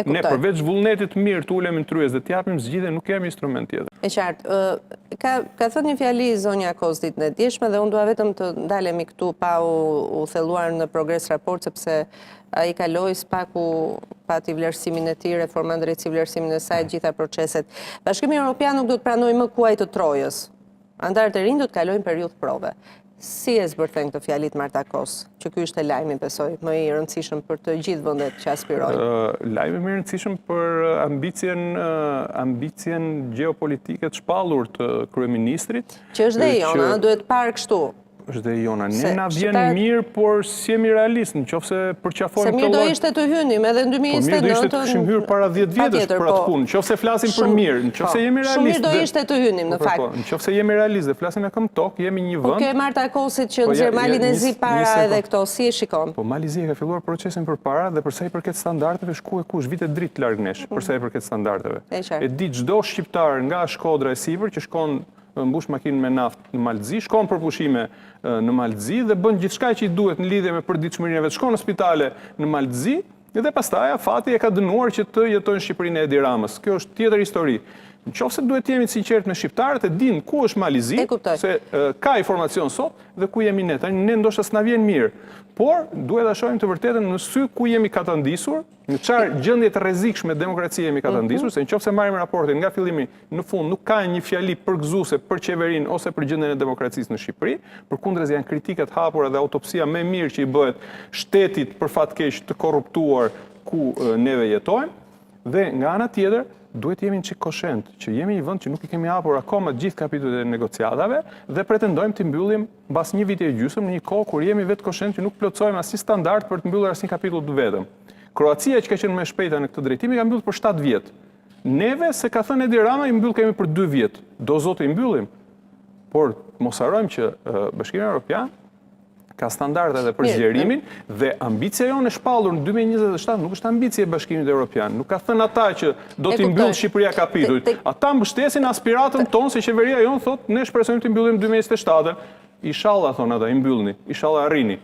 Ne përveç vullnetit mirë të ulemi në tryez dhe t'japim zgjidhje, nuk kemi instrument tjetër. E qartë. Ka thënë një fjali zonja Kos ditën e djeshme dhe unë dua vetëm të ndalemi këtu pa u thelluar në Progres Raport, sepse ai kaloi spaku pati vlerësimin e tij, reforma drejtësi vlerësimin e saj, gjitha proceset. Bashkimi Evropian nuk do të pranojë më kuaj të Trojës. Antarët e rinj do të kalojnë periudhë prove. Si e zbërthejnë këtë fjalit Marta Kos, që ky është lajmi, besoj, më i rëndësishëm për të gjithë vendet që aspirojnë? Lajmi më i rëndësishëm për ambicien gjeopolitike të shpallur të kryeministrit. Që është dhe jona, duhet parë kështu. Është dhe jona. Ne na vjen mirë, por si jemi realist, nëse përqafojmë Se mirë do ishte të hynim edhe në 2029. Mirë do ishte të kishim hyrë para 10 vjetësh për atë punë, nëse flasim për mirë, nëse jemi realist. Shumë mirë do ishte të hynim, në fakt. Nëse jemi realist dhe flasim me këmbë tokë, jemi një vend. Po ke Marta Kosit që nxjerr Malin e Zi para edhe këto, si e shikon? Po Mali Zi ka filluar procesin përpara dhe për sa i përket standardeve, shku e kush vite dritë larg nesh, për sa i përket standardeve. E di çdo shqiptar nga Shkodra e sipër që shkon mbush makinë me naftë në Malzi, shkon për pushime në Malzi dhe bën gjithçka që i duhet në lidhje me përditshmërinë e vet. Shkon në spitale në Malzi dhe pastaj fati e ka dënuar që të jetojnë në Shqipërinë e Edi Ramës. Kjo është tjetër histori. Nëse duhet të jemi të sinqert me shqiptarët, e dinë ku është Malizi, se ka informacion sot dhe ku jemi ne. Ne ndoshta s'na vjen mirë, por duhet ta shohim të vërtetën në sy ku jemi katandisur, në çfarë gjendje të rrezikshme demokracie jemi katandisur, se nëse marrim raportin nga fillimi në fund nuk ka një fjali përgëzuese për qeverinë ose për gjendjen e demokracisë në Shqipëri, përkundrez janë kritikat hapura dhe autopsia më e mirë që i bëhet shtetit për fat keq të korruptuar ku neve jetojmë, dhe nga ana tjetër duhet jemi një çik koshent që jemi një vend që nuk i kemi hapur akoma gjithë kapitujt e negociatave dhe pretendojmë të mbyllim mbas një viti e gjysmë në një kohë kur jemi vetë koshent që nuk plotësojmë asnjë standard për të mbyllur asnjë kapitull të vetëm. Kroacia që ka qenë më e shpejta në këtë drejtim i ka mbyllur për 7 vjet. Neve, se ka thënë Edi Rama, i mbyll kemi për 2 vjet. Do zoti i mbyllim. Por mos harrojmë që Bashkimi Evropian ka standarde edhe për zgjerimin dhe ambicia jonë e shpallur në 2027 nuk është ambicie e Bashkimit Evropian. Nuk ka thënë ata që do t'i mbyll Shqipëria kapitujt. Ata mbështesin aspiratën tonë se qeveria jonë thotë ne shpresojmë të mbyllim 2027. Inshallah thonë ata, i mbyllni, inshallah arrini.